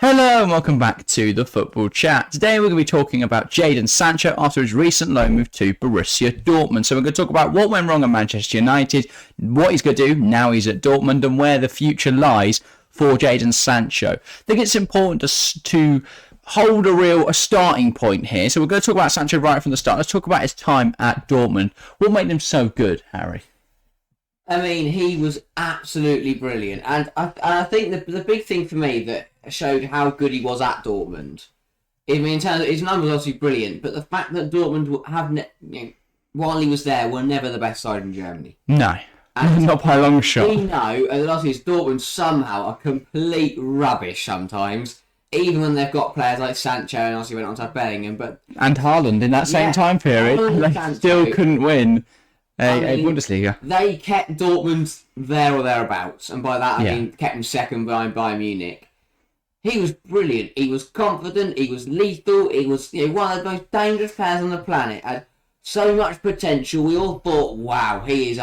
Hello and welcome back to the Football Chat. Today we're going to be talking about Jadon Sancho after his recent loan move to Borussia Dortmund. So we're going to talk about what went wrong at Manchester United, what he's going to do now he's at Dortmund, and where the future lies for Jadon Sancho. I think it's important to hold a starting point here. So we're going to talk about Sancho right from the start. Let's talk about his time at Dortmund. What made him so good, Harry? I mean, he was absolutely brilliant. And I think the big thing for me that showed how good he was at Dortmund, I mean, in terms of, his numbers obviously brilliant, but the fact that Dortmund while he was there, were never the best side in Germany. No, and not by a long shot. We know, and obviously Dortmund somehow are complete rubbish sometimes, even when they've got players like Sancho and obviously went on to have Bellingham. And Haaland in that same time period, they still couldn't win a Bundesliga. They kept Dortmund there or thereabouts, and by that I mean kept him second behind Bayern Munich. He was brilliant. He was confident. He was lethal. He was one of the most dangerous players on the planet. Had so much potential. We all thought, wow, he's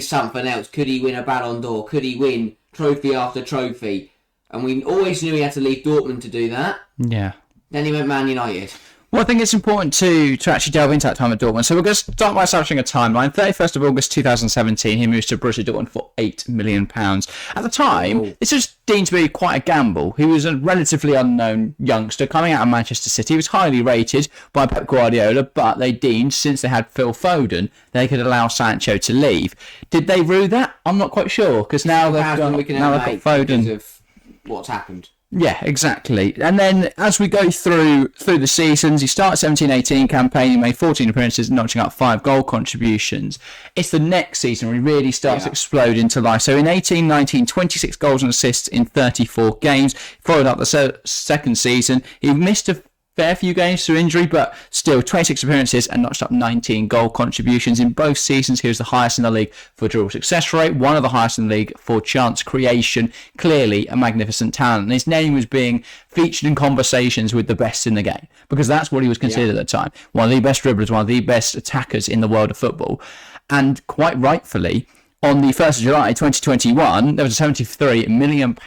something else. Could he win a Ballon d'Or? Could he win trophy after trophy? And we always knew he had to leave Dortmund to do that. Yeah. Then he went Man United. Well, I think it's important to actually delve into that time at Dortmund. So we're going to start by establishing a timeline. 31st of August 2017, he moves to Borussia Dortmund for £8 million. At the time, this was deemed to be quite a gamble. He was a relatively unknown youngster coming out of Manchester City. He was highly rated by Pep Guardiola, but they deemed, since they had Phil Foden, they could allow Sancho to leave. Did they rue that? I'm not quite sure, because now they've got Foden. Of what's happened. Yeah, exactly. And then as we go through the seasons, he starts 17-18 campaign, he made 14 appearances, notching up 5 goal contributions. It's the next season where he really starts to explode into life. So in 18-19, 26 goals and assists in 34 games. Followed up the second season. He missed a fair few games through injury, but still 26 appearances and notched up 19 goal contributions. In both seasons, he was the highest in the league for dribble success rate, one of the highest in the league for chance creation. Clearly a magnificent talent. And his name was being featured in conversations with the best in the game, because that's what he was considered at the time. One of the best dribblers, one of the best attackers in the world of football. And quite rightfully, on the 1st of July 2021, there was a £73 million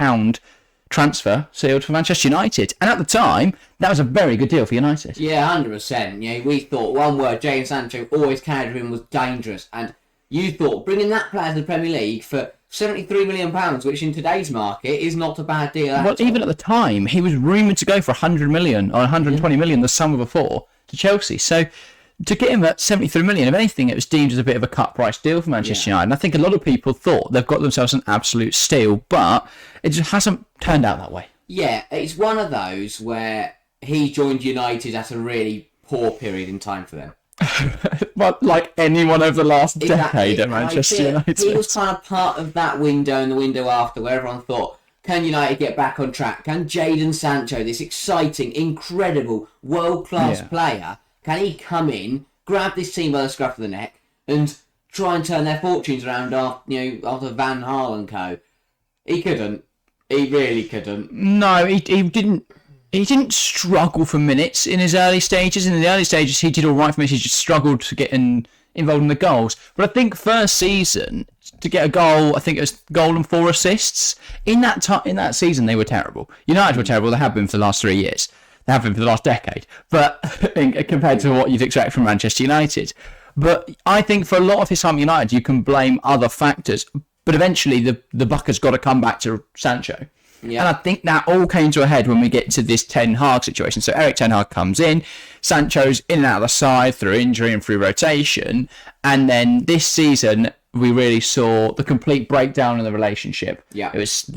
transfer sealed for Manchester United, and at the time that was a very good deal for United. Yeah, 100%. Yeah, we thought one word, Jadon Sancho always carried him, was dangerous, and you thought bringing that player to the Premier League for £73 million, which in today's market is not a bad deal. Well, even at the time, he was rumoured to go for 100 million or 120 million the summer before to Chelsea. So to get him at 73 million, if anything, it was deemed as a bit of a cut price deal for Manchester United. And I think a lot of people thought they've got themselves an absolute steal, but it just hasn't turned out that way. Yeah, it's one of those where he joined United at a really poor period in time for them. But like anyone over the last decade at Manchester United. He was kind of part of that window and the window after, where everyone thought, can United get back on track? Can Jadon Sancho, this exciting, incredible, world-class player, can he come in, grab this team by the scruff of the neck, and try and turn their fortunes around after Van Gaal and co? He couldn't. He really couldn't. No, he didn't. He didn't struggle for minutes in his early stages. In the early stages, he did all right for minutes. He just struggled to get involved in the goals. But I think first season, to get a goal, I think it was goal and 4 assists. In that season, they were terrible. United were terrible. They have been for the last 3 years. They have been for the last decade, but compared to what you'd expect from Manchester United. But I think for a lot of his time at United, you can blame other factors, but eventually the buck has got to come back to Sancho. Yeah. And I think that all came to a head when we get to this Ten Hag situation. So Erik Ten Hag comes in, Sancho's in and out of the side through injury and through rotation, and then this season we really saw the complete breakdown in the relationship. Yeah, it was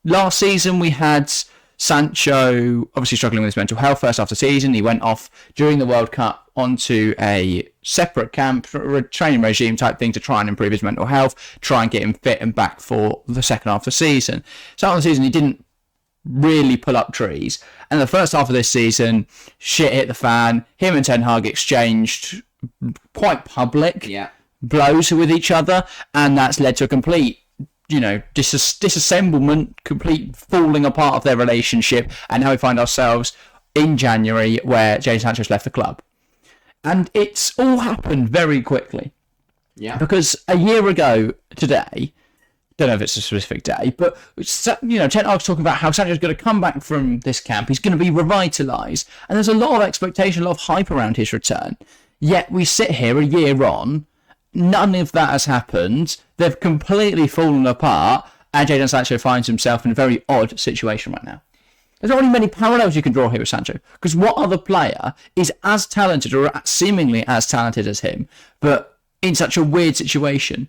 last season we had Sancho obviously struggling with his mental health first half of the season. He went off during the World Cup onto a separate camp, training regime type thing to try and improve his mental health, try and get him fit and back for the second half of the season. Second half of the season, he didn't really pull up trees. And the first half of this season, shit hit the fan. Him and Ten Hag exchanged quite public blows with each other, and that's led to a complete disassemblement, complete falling apart of their relationship, and now we find ourselves in January where Jadon Sancho's left the club. And it's all happened very quickly. Yeah. Because a year ago today, don't know if it's a specific day, but Ten Hag's talking about how Sancho's going to come back from this camp. He's going to be revitalised, and there's a lot of expectation, a lot of hype around his return. Yet we sit here a year on, none of that has happened. They've completely fallen apart, and Jadon Sancho finds himself in a very odd situation right now. There's not really many parallels you can draw here with Sancho, because what other player is as talented or seemingly as talented as him, but in such a weird situation?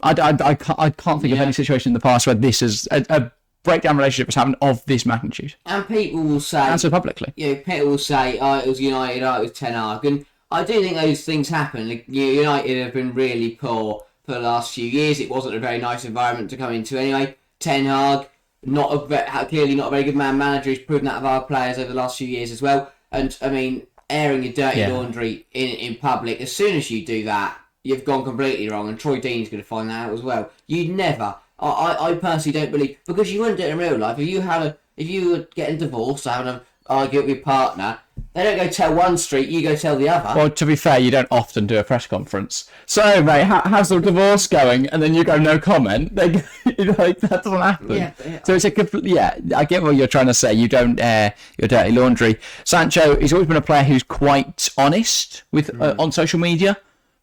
I can't think of any situation in the past where this is a breakdown relationship has happened of this magnitude. And people will say, and so publicly, people will say, it was United, it was Ten Hag, and I do think those things happen. Like, United have been really poor for the last few years. It wasn't a very nice environment to come into anyway. Ten Hag, clearly not a very good manager. He's proven that of our players over the last few years as well. And I mean, airing your dirty laundry in public, as soon as you do that, you've gone completely wrong, and Troy Deeney's going to find that out as well. You'd never. I personally don't believe, because you wouldn't do it in real life. If you were getting divorced or having an argument with your partner, they don't go tell one street, you go tell the other. Well, to be fair, you don't often do a press conference. So, mate, how's the divorce going? And then you go, no comment. That doesn't happen. Yeah. So it's a complete. Yeah, I get what you're trying to say. You don't air your dirty laundry. Sancho, he's always been a player who's quite honest with on social media.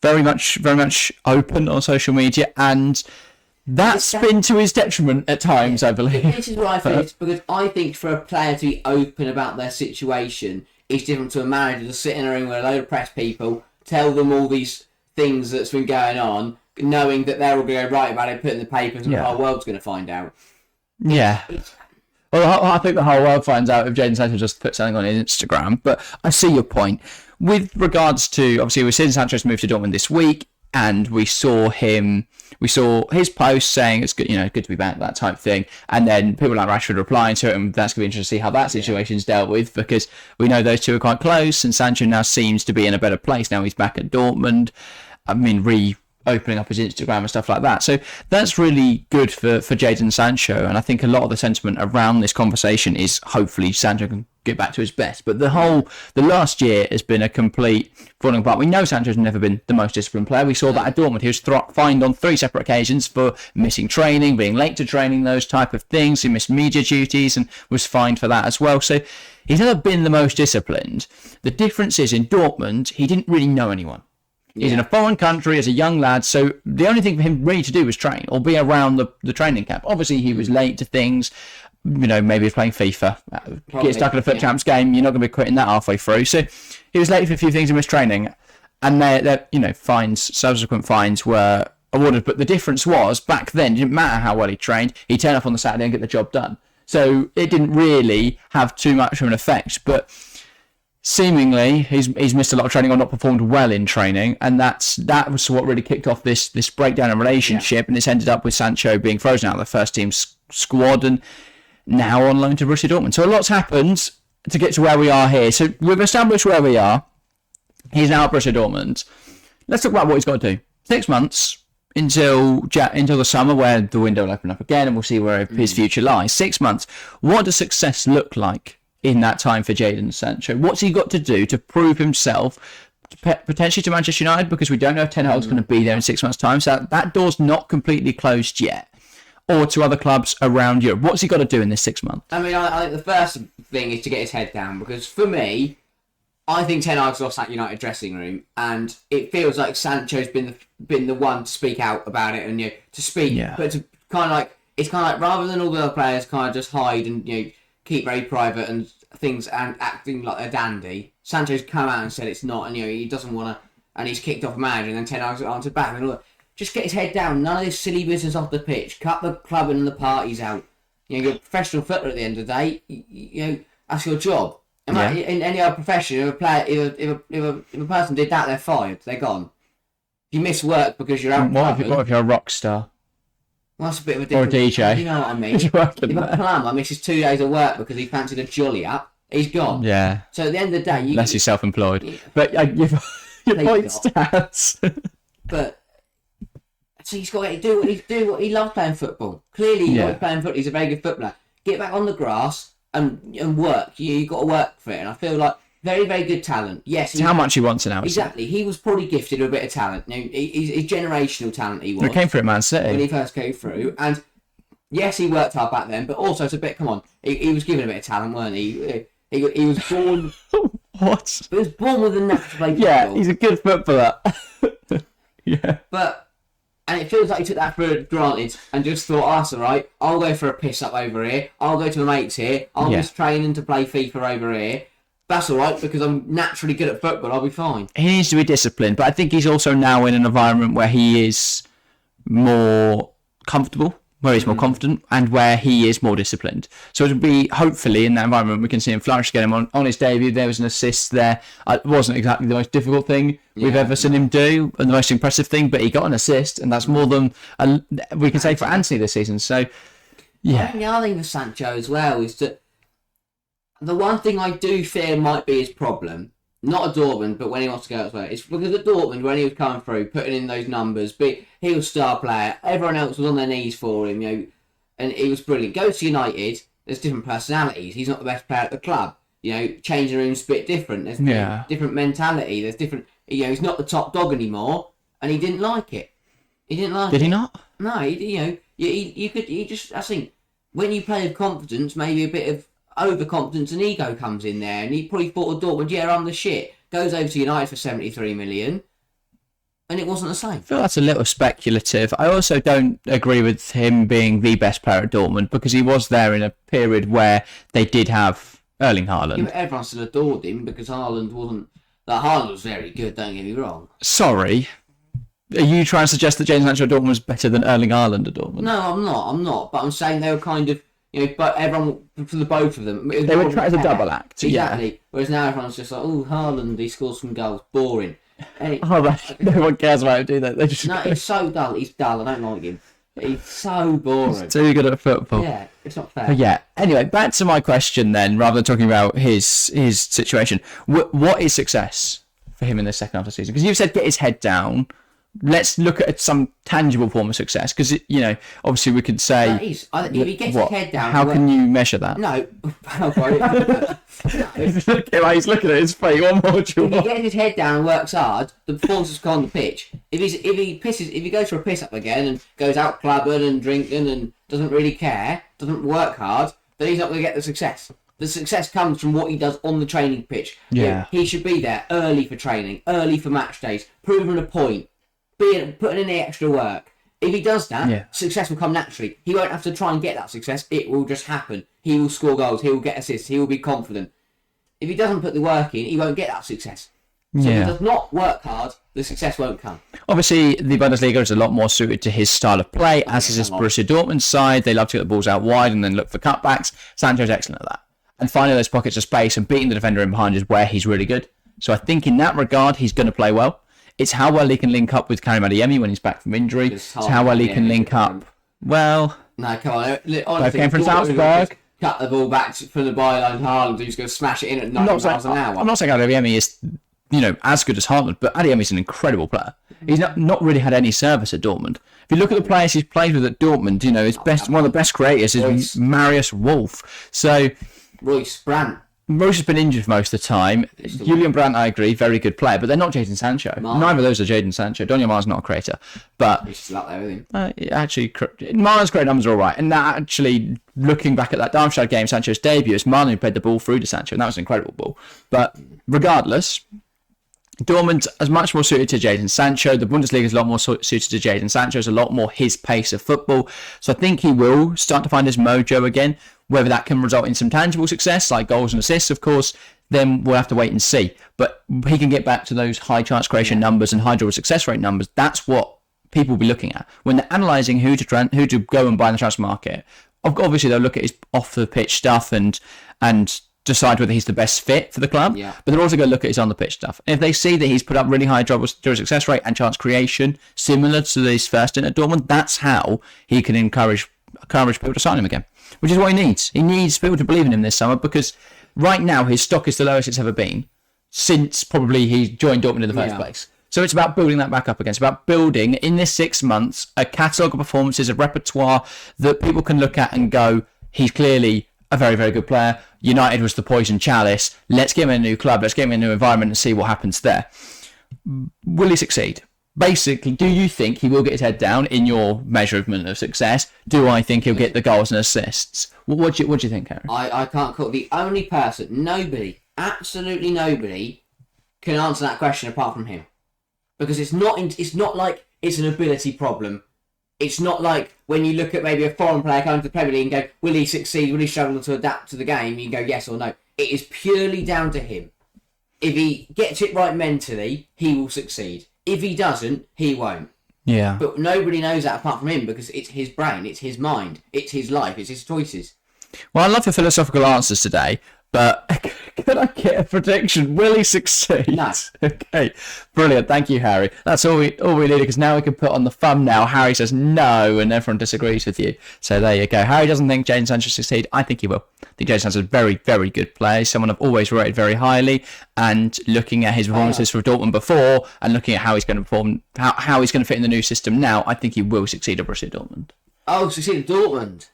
Very much open on social media, and that's been to his detriment at times, I believe. This is what I think, because I think for a player to be open about their situation is different to a manager to sit in a room with a load of press people, tell them all these things that's been going on, knowing that they're all going to go right about it, put it in the papers, and the whole world's going to find out. Yeah. Well, I think the whole world finds out if Jadon Sancho just puts something on his Instagram, but I see your point. With regards to, obviously, we've seen Sancho's move to Dortmund this week, and we saw his post saying it's good, good to be back, that type of thing, and then people like Rashford replying to it, and that's going to be interesting to see how that situation's dealt with, because we know those two are quite close, and Sancho now seems to be in a better place now he's back at Dortmund. I mean, opening up his Instagram and stuff like that. So that's really good for Jadon Sancho, and I think a lot of the sentiment around this conversation is hopefully Sancho can get back to his best. But the last year has been a complete falling apart. We know Sancho's never been the most disciplined player. We saw that at Dortmund. He was fined on 3 separate occasions for missing training, being late to training, those type of things. He missed media duties and was fined for that as well. So he's never been the most disciplined. The difference is in Dortmund, he didn't really know anyone. He's in a foreign country as a young lad, so the only thing for him really to do was train or be around the training camp. Obviously, he was late to things. Maybe he's playing FIFA. Get stuck in a Foot Champs game, you're not going to be quitting that halfway through. So he was late for a few things and missed training. And subsequent fines were awarded. But the difference was, back then, it didn't matter how well he trained. He'd turn up on the Saturday and get the job done. So it didn't really have too much of an effect. But seemingly, he's missed a lot of training or not performed well in training, and that was what really kicked off this breakdown in relationship, and it's ended up with Sancho being frozen out of the first team squad and now on loan to Borussia Dortmund. So a lot's happened to get to where we are here. So we've established where we are. He's now at Borussia Dortmund. Let's talk about what he's got to do. 6 months until the summer, where the window will open up again, and we'll see where his future lies. 6 months. What does success look like in that time for Jadon Sancho? What's he got to do to prove himself, potentially to Manchester United, because we don't know if Ten Hag's going to be there in 6 months' time, so that door's not completely closed yet, or to other clubs around Europe? What's he got to do in this 6 months? I mean, I think the first thing is to get his head down, because for me, I think Ten Hag's lost that United dressing room, and it feels like Sancho's been the one to speak out about it, and to speak, but to it's kind of like rather than all the other players kind of just hide and keep very private and things and acting like a dandy, Sancho's come out and said it's not, and he doesn't want to, and he's kicked off a manager, and then Ten Hag's answered back, and look, just get his head down. None of this silly business off the pitch. Cut the club and the parties out. You're a professional footballer at the end of the day. That's your job. In any other profession, if a person did that, they're fired. They're gone. If you miss work because you're out. What if you're a rock star? Well, that's a bit of a different... Or a DJ. You know what I mean? If a plumber misses 2 days of work because he fancied a jolly up, he's gone. Yeah. So at the end of the day... Unless he's self-employed. Yeah. But your point stands. But... So he's got to do what he loves playing football. Clearly, he loves playing football. He's a very good footballer. Get back on the grass and work. You've got to work for it. And I feel like very, very good talent. Yes, It's how much he wants now. Exactly. He was probably gifted with a bit of talent. You know, he's generational talent. He was. He came through at Man City when he first came through, and yes, he worked hard back then, but also it's a bit. Come on, he was given a bit of talent, weren't he? He was born. What? He was born with a knack to play football. Yeah, he's a good footballer. Yeah. And it feels like he took that for granted and just thought, oh, that's all right. I'll go for a piss up over here. I'll go to my mates here. I'll just training to play FIFA over here. That's all right because I'm naturally good at football. I'll be fine. He needs to be disciplined, but I think he's also now in an environment where he is more comfortable, where he's more confident, and where he is more disciplined. So it'll be, hopefully, in that environment, we can see him flourish again. On his debut, there was an assist there. It wasn't exactly the most difficult thing we've ever seen him do, and the most impressive thing, but he got an assist, and that's more than we can say for Anthony this season. So, yeah. The other thing with Sancho as well is that the one thing I do fear might be his problem, not at Dortmund, but when he wants to go elsewhere, it's because at Dortmund, when he was coming through, putting in those numbers, but he was star player, everyone else was on their knees for him, you know, and he was brilliant. Goes to United, there's different personalities. He's not the best player at the club. You know, changing rooms a bit different. There's different mentality. There's different, you know, he's not the top dog anymore, and he didn't like it. He didn't like it. Did he not? No, you just, I think, when you play with confidence, maybe a bit of overconfidence and ego comes in there, and he probably thought of Dortmund, yeah, I'm the shit. Goes over to United for 73 million, and it wasn't the same. I feel that's a little speculative. I also don't agree with him being the best player at Dortmund because he was there in a period where they did have Erling Haaland. Yeah, but everyone still adored him because Haaland wasn't. Haaland was very good. Don't get me wrong. Sorry, are you trying to suggest that Jadon Sancho at Dortmund was better than Erling Haaland at Dortmund? No, I'm not. But I'm saying they were kind of. You know, but everyone, for the both of them, they were trying as a double act. Exactly. Yeah. Whereas now everyone's just like, oh, Haaland, he scores some goals. Boring. No one cares about him, do they? They just no, he's so dull. He's dull. I don't like him. He's so boring. He's too good at football. Yeah, it's not fair. But yeah. Anyway, back to my question then, rather than talking about his situation. What is success for him in the second half of the season? Because you've said get his head down. Let's look at some tangible form of success, because you know, obviously we could say, if he gets his head down, how can you measure that? No, He's looking at his face. One more. If he gets his head down and works hard, the performance is on the pitch. If he goes for a piss up again and goes out clubbing and drinking and doesn't really care, doesn't work hard, then he's not going to get the success. The success comes from what he does on the training pitch. Yeah. He should be there early for training, early for match days, proving a point. Putting in the extra work. If he does that, success will come naturally. He won't have to try and get that success. It will just happen. He will score goals. He will get assists. He will be confident. If he doesn't put the work in, he won't get that success. So if he does not work hard, the success won't come. Obviously, the Bundesliga is a lot more suited to his style of play, as is his Borussia Dortmund side. They love to get the balls out wide and then look for cutbacks. Sancho's excellent at that. And finding those pockets of space and beating the defender in behind is where he's really good. So I think in that regard, he's going to play well. It's how well he can link up with Karim Adeyemi when he's back from injury. It's how well he can link up. Well, no, come on. Honestly, came from Salzburg. Cut the ball back from the byline to Haaland, who's going to smash it in at 90 miles an hour. I'm not saying Adeyemi is, you know, as good as Haaland, but Adeyemi is an incredible player. He's not really had any service at Dortmund. If you look at the players he's played with at Dortmund, you know, one of the best creators is Marius Wolf. So Royce Brandt. Royce has been injured for most of the time. Julian Brandt, I agree, very good player, but they're not Jadon Sancho. Neither of those are Jadon Sancho. Daniel Maher's not a creator, but he's still up there with him. Actually, Maher's great numbers are all right. And that actually, looking back at that Darmstadt game, Sancho's debut, it's Maher who played the ball through to Sancho, and that was an incredible ball. But regardless, Dortmund is much more suited to Jadon Sancho. The Bundesliga is a lot more suited to Jadon Sancho. It's a lot more his pace of football. So I think he will start to find his mojo again. Whether that can result in some tangible success, like goals and assists, of course, then we'll have to wait and see. But he can get back to those high chance creation numbers and high draw success rate numbers. That's what people will be looking at. When they're analysing who to go and buy in the transfer market, obviously they'll look at his off-the-pitch stuff and decide whether he's the best fit for the club. Yeah. But they're also going to look at his on-the-pitch stuff. And if they see that he's put up really high draw success rate and chance creation, similar to his first stint at Dortmund, that's how he can encourage people to sign him again. Which is what he needs. He needs people to believe in him this summer, because right now his stock is the lowest it's ever been since probably he joined Dortmund in the first place. So it's about building that back up again. It's about building, in this 6 months, a catalogue of performances, a repertoire that people can look at and go, he's clearly a very, very good player. United was the poison chalice. Let's get him in a new club. Let's get him in a new environment and see what happens there. Will he succeed? Basically, do you think he will get his head down in your measurement of success? Do I think he'll get the goals and assists? What do you think, Harry? I can't call the only person, nobody, absolutely nobody, can answer that question apart from him. Because it's not like it's an ability problem. It's not like when you look at maybe a foreign player coming to the Premier League and go, will he succeed? Will he struggle to adapt to the game? You can go yes or no. It is purely down to him. If he gets it right mentally, he will succeed. If he doesn't, he won't. Yeah. But nobody knows that apart from him because it's his brain, it's his mind, it's his life, it's his choices. Well, I love your philosophical answers today, but can I get a prediction? Will he succeed? No. Okay, brilliant. Thank you, Harry. That's all we needed, because now we can put on the thumbnail, Harry says no, and everyone disagrees with you. So there you go. Harry doesn't think Jadon Sancho will succeed. I think he will. I think Jadon Sancho is a very, very good player, someone I've always rated very highly, and looking at his performances for Dortmund before, and looking at how he's going to perform, how he's going to fit in the new system now, I think he will succeed at Borussia Dortmund. Oh, succeed at Dortmund?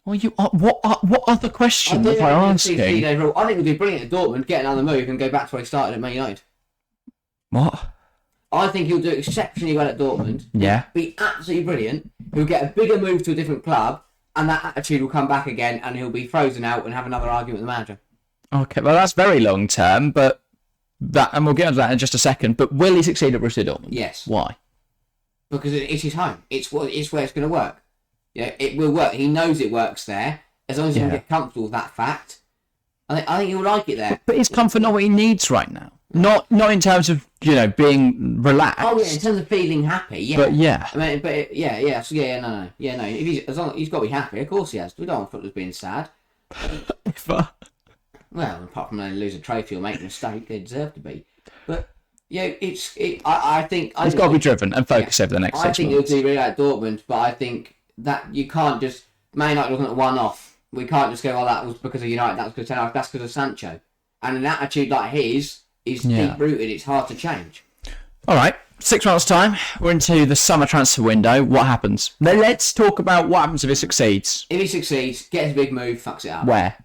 Well, what other question am I asking? I think he'll be brilliant at Dortmund, get another move and go back to where he started at Man United. What? I think he'll do exceptionally well at Dortmund. Yeah. He'll be absolutely brilliant. He'll get a bigger move to a different club, and that attitude will come back again, and he'll be frozen out and have another argument with the manager. Okay, well, that's very long term, but and we'll get onto that in just a second. But will he succeed at Borussia Dortmund? Yes. Why? Because it's his home. It's where it's going to work. Yeah, it will work. He knows it works there. As long as he can get comfortable with that fact, I think he'll like it there. But is comfort not what he needs right now? Not in terms of being relaxed. Oh yeah, in terms of feeling happy. Yeah. But yeah. I mean, no. If he's got to be happy. Of course he has. We don't want footballers being sad. Well, apart from they lose a trophy or make a mistake, they deserve to be. But I think he's got to be driven and focus over the next 6 months. I think he'll do really at Dortmund, but I think that you can't just Man United wasn't a one-off. We can't just go, that was because of United, that was because of Ten Hag, that's because of Sancho. And an attitude like his is deep-rooted, it's hard to change. All right, 6 months' time, we're into the summer transfer window. What happens? Now let's talk about what happens if he succeeds. If he succeeds, gets a big move, fucks it up. Where?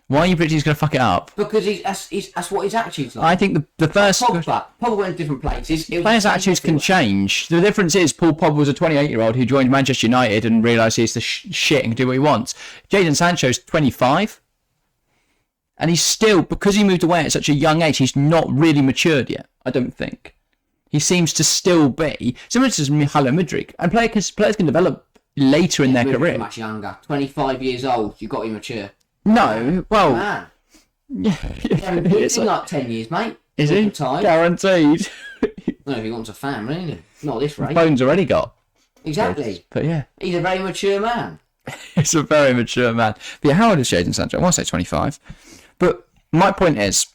Why are you predicting he's going to fuck it up? Because that's what his attitude's like. I think the first... Pogba went to different places. Players' attitudes can change. The difference is Paul Pogba was a 28-year-old who joined Manchester United and realised he's the shit and can do what he wants. Jadon Sancho's 25. And he's still, because he moved away at such a young age, he's not really matured yet, I don't think. He seems to still be... Similar to Michala Mudryk. And players can develop later in their career. Much younger. 25 years old, you've got to be mature. No, well... Man. Yeah. He's like 10 years, mate. Is he? Time. Guaranteed. Well, if he wants a family, isn't he? Not this rate. Bones already got. Exactly. But yeah. He's a very mature man. He's a very mature man. But yeah, how old is Jadon Sancho? I want to say 25. But my point is,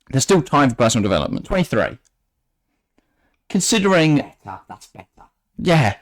there's still time for personal development. 23. Considering... That's better. Yeah.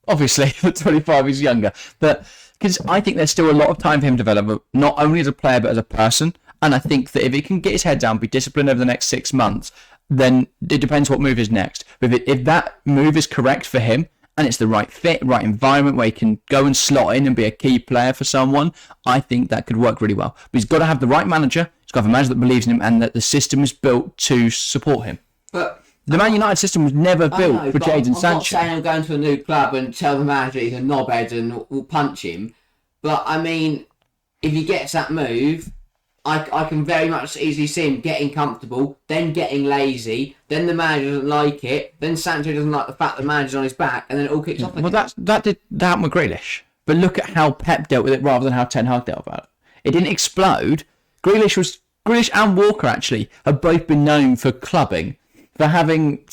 Obviously, at 25 he's younger. But... Because I think there's still a lot of time for him to develop, not only as a player, but as a person. And I think that if he can get his head down, be disciplined over the next 6 months, then it depends what move is next. But if that move is correct for him, and it's the right fit, right environment where he can go and slot in and be a key player for someone, I think that could work really well. But he's got to have the right manager, he's got to have a manager that believes in him, and that the system is built to support him. But the Man United system was never built for Jadon Sancho. I'm not saying he'll go into a new club and tell the manager he's a knobhead and will punch him. But, I mean, if he gets that move, I can very much easily see him getting comfortable, then getting lazy, then the manager doesn't like it, then Sancho doesn't like the fact the manager's on his back, and then it all kicks off again. Well, that happened with Grealish. But look at how Pep dealt with it rather than how Ten Hag dealt about it. It didn't explode. Grealish and Walker, actually, have both been known for clubbing, for having,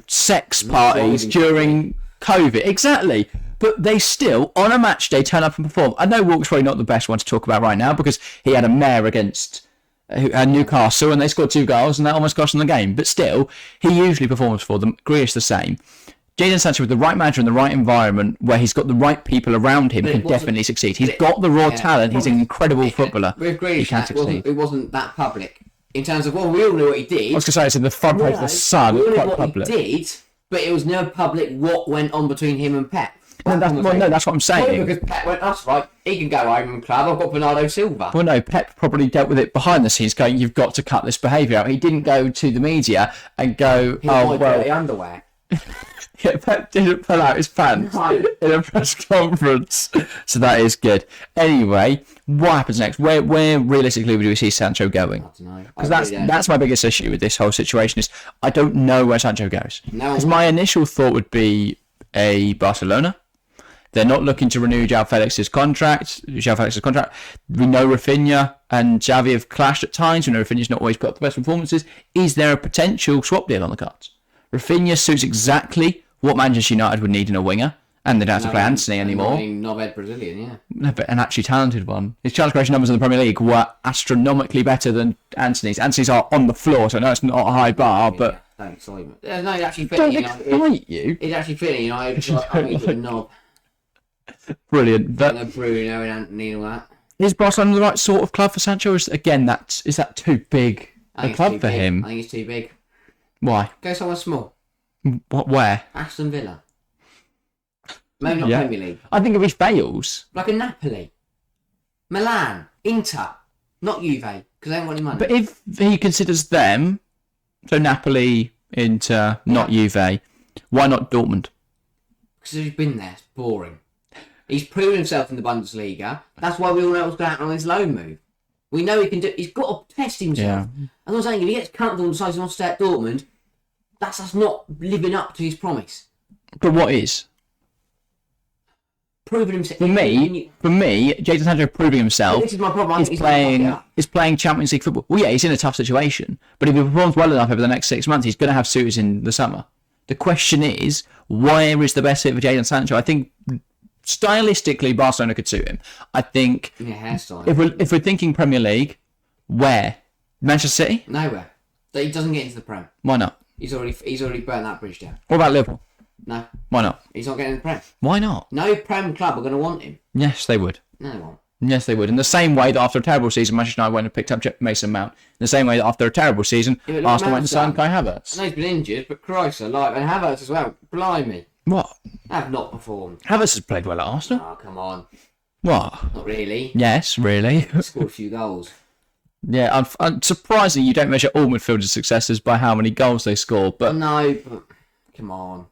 sex parties during COVID. Exactly. But they still, on a match day, turn up and perform. I know Walker's probably not the best one to talk about right now because he had a mare against Newcastle and they scored 2 goals and that almost cost them the game. But still, he usually performs for them. Grealish the same. Jadon Sancho with the right manager and the right environment where he's got the right people around him can definitely succeed. He's got the raw talent. He's an incredible footballer. With Grealish, it wasn't that public. In terms of, we all knew what he did. I was going to say, it's in the front page of the Sun. We all knew quite what public. he did, but it was never public what went on between him and Pep. that's what I'm saying. Because Pep went, that's right, he can go home and club, I've got Bernardo Silva. Well, no, Pep probably dealt with it behind the scenes, going, you've got to cut this behaviour out. He didn't go to the media and go, Dirty underwear. Yeah, Pep didn't pull out his pants in a press conference. So that is good. Anyway, what happens next? Where realistically do we see Sancho going? I don't know. Because that's my biggest issue with this whole situation is I don't know where Sancho goes. Because my initial thought would be a Barcelona. They're not looking to renew João Felix's contract. We know Rafinha and Xavi have clashed at times. We know Rafinha's not always put up the best performances. Is there a potential swap deal on the cards? Rafinha suits exactly what Manchester United would need in a winger, and they don't have to play Antony anymore. Novid Brazilian, yeah. No, but an actually talented one. His chance creation numbers in the Premier League were astronomically better than Antony's. Antony's are on the floor, so I know it's not a high bar, but... Don't excite me. No, it's actually Don't fitting. excite you. It's actually fitting, I think it's a knob. Brilliant. But And Bruno and Antony and all that. is Barcelona the right sort of club for Sancho? Or is that too big a club for him? I think it's too big. Why? Go somewhere small. What? Where? Aston Villa. Maybe not Premier League. I think if he fails... Like a Napoli. Milan. Inter. Not Juve, because they haven't got any money. But if he considers them, so Napoli, Inter, not Juve, why not Dortmund? Because he's been there. It's boring. He's proven himself in the Bundesliga. That's why we all know what's going to happen on his loan move. We know he can do... He's got to test himself. Yeah. As I'm saying, if he gets comfortable and decides he wants to stay at Dortmund, that's us not living up to his promise. But what is? Proving himself. For me, Jadon Sancho proving himself This is my problem. is playing Champions League football. Well, yeah, he's in a tough situation. But if he performs well enough over the next 6 months, he's going to have suitors in the summer. The question is, where is the best fit for Jadon Sancho? I think stylistically, Barcelona could suit him. I think hairstyle. if we're thinking Premier League, where? Manchester City? Nowhere. He doesn't get into the Prem. Why not? He's already burnt that bridge down. What about Liverpool? No. Why not? He's not getting in the Prem. Why not? No Prem club are going to want him. Yes, they would. No, they won't. Yes, they would. In the same way that after a terrible season, Manchester United went and picked up Mason Mount. In the same way that after a terrible season, Arsenal went and signed Kai Havertz. I know he's been injured, but Christ alive. And Havertz as well. Blimey. What? Have not performed. Havertz has played well at Arsenal. Oh, come on. What? Not really. Yes, really. He scored a few goals. Yeah, surprisingly, you don't measure all midfielders' successes by how many goals they score, but... No, but... Come on.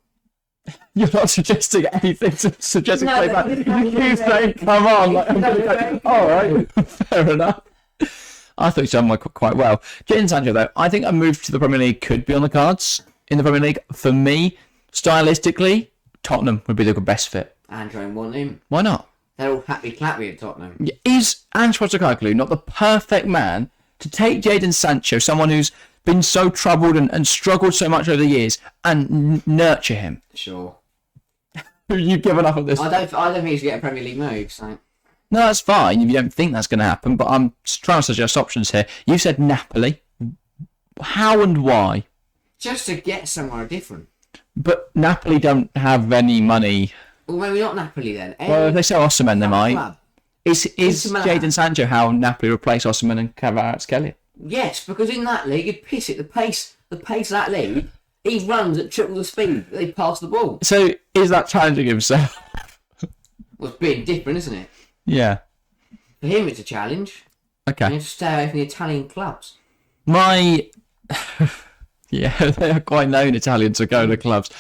You're not suggesting anything suggesting play back. You say, come on. Like, I'm gonna go, all right, fair enough. I thought you done quite well. Jadon Sancho, though, I think a move to the Premier League could be on the cards in the Premier League. For me, stylistically, Tottenham would be the best fit. Andrew won't want him. Why not? They're all happy-clappy at Tottenham. Is Ange Postecoglou not the perfect man to take Jadon Sancho, someone who's been so troubled and struggled so much over the years, and nurture him? Sure. You've given up on this. I don't think he's getting a Premier League move, so... No, that's fine if you don't think that's going to happen, but I'm trying to suggest options here. You said Napoli. How and why? Just to get somewhere different. But Napoli don't have any money. Well, maybe not Napoli then. Well, if they sell Osimhen, they might. Club. Is Jadon Sancho how Napoli replace Osimhen and Kvaratskhelia? Yes, because in that league, you'd piss it. The pace of that league, he runs at triple the speed. They pass the ball. So is that challenging himself? Well, it's being different, isn't it? Yeah. For him, it's a challenge. Okay. You have to stay away from the Italian clubs. Yeah, they are quite known Italians to go to clubs.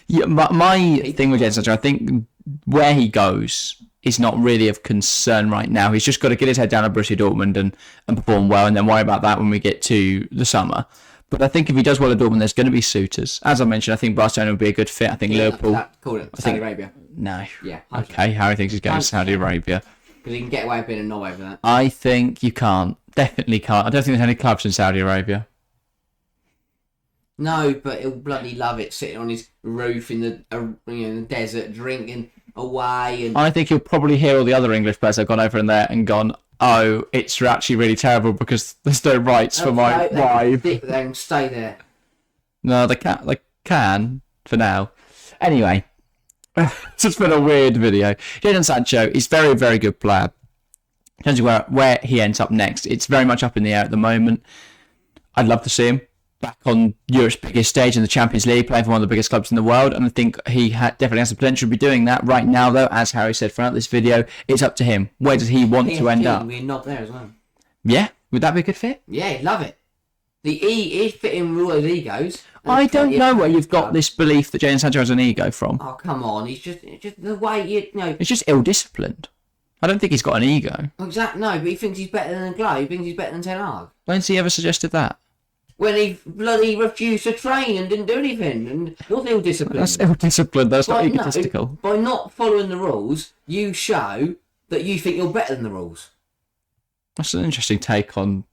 Yeah, my thing with Jadon Sancho, I think where he goes is not really of concern right now. He's just got to get his head down at Borussia Dortmund and perform well, and then worry about that when we get to the summer. But I think if he does well at Dortmund, there's going to be suitors. As I mentioned, I think Barcelona would be a good fit. I think Liverpool... Call it Saudi Arabia. No. Yeah. Okay, Harry thinks he's going to Saudi Arabia. Because he can get away with being a knob over that. I think you can't. Definitely can't. I don't think there's any clubs in Saudi Arabia. No, but he'll bloody love it, sitting on his roof in the desert, drinking away. And I think he'll probably hear all the other English players that have gone over in there and gone, oh, it's actually really terrible because there's no rights for my wife. They can stay there. No, they can for now. Anyway, it's been a weird video. Jadon Sancho is very, very good player. In terms of where he ends up next, it's very much up in the air at the moment. I'd love to see him back on Europe's biggest stage in the Champions League, playing for one of the biggest clubs in the world, and I think he definitely has the potential to be doing that. Right now, though, as Harry said throughout this video, it's up to him. Where does he want to end up? We're not there as well. Yeah, would that be a good fit? Yeah, he'd love it. He'd fit in with all those egos. I don't know where you've got this belief that Jadon Sancho has an ego from. Oh, come on. He's just the way you know. It's just ill-disciplined. I don't think he's got an ego. Exactly. No, but he thinks he's better than Glow. He thinks he's better than Ten Hag. When's he ever suggested that? When he bloody refused to train and didn't do anything, and was ill-disciplined. That's ill-disciplined. That's not egotistical. No, by not following the rules, you show that you think you're better than the rules. That's an interesting take on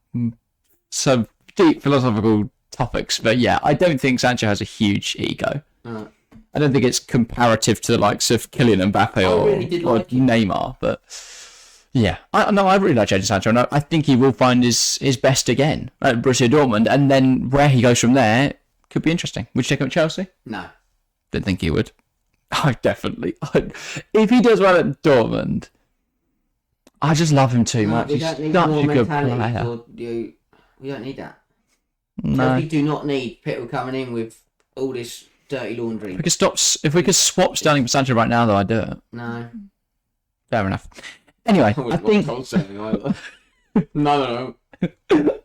some deep philosophical topics, but yeah, I don't think Sancho has a huge ego. I don't think it's comparative to the likes of Kylian Mbappe or Neymar, but yeah, I really like Jadon Sancho, and I think he will find his best again at Borussia Dortmund, and then where he goes from there could be interesting. Would you take him at Chelsea? No. Didn't think he would. I definitely. If he does well at Dortmund, I just love him too much. He's such a good player. We don't need that. No. We do not need people coming in with all this dirty laundry. If we could swap Sterling for Sancho right now, though, I'd do it. No. Fair enough. Anyway, I think. No.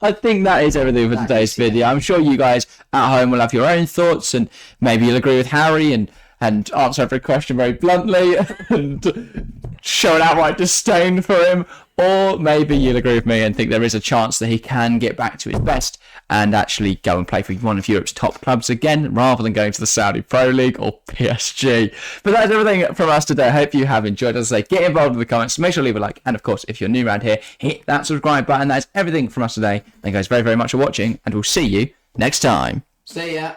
I think that is everything for today's video. I'm sure you guys at home will have your own thoughts, and maybe you'll agree with Harry and answer every question very bluntly and show an outright disdain for him, or maybe you'll agree with me and think there is a chance that he can get back to his best and actually go and play for one of Europe's top clubs again, rather than going to the Saudi Pro League or PSG. But that's everything from us today. I hope you have enjoyed. As I say, get involved in the comments, make sure to leave a like, and of course, if you're new around here, hit that subscribe button. That's everything from us today. Thank you guys very, very much for watching, and we'll see you next time. See ya.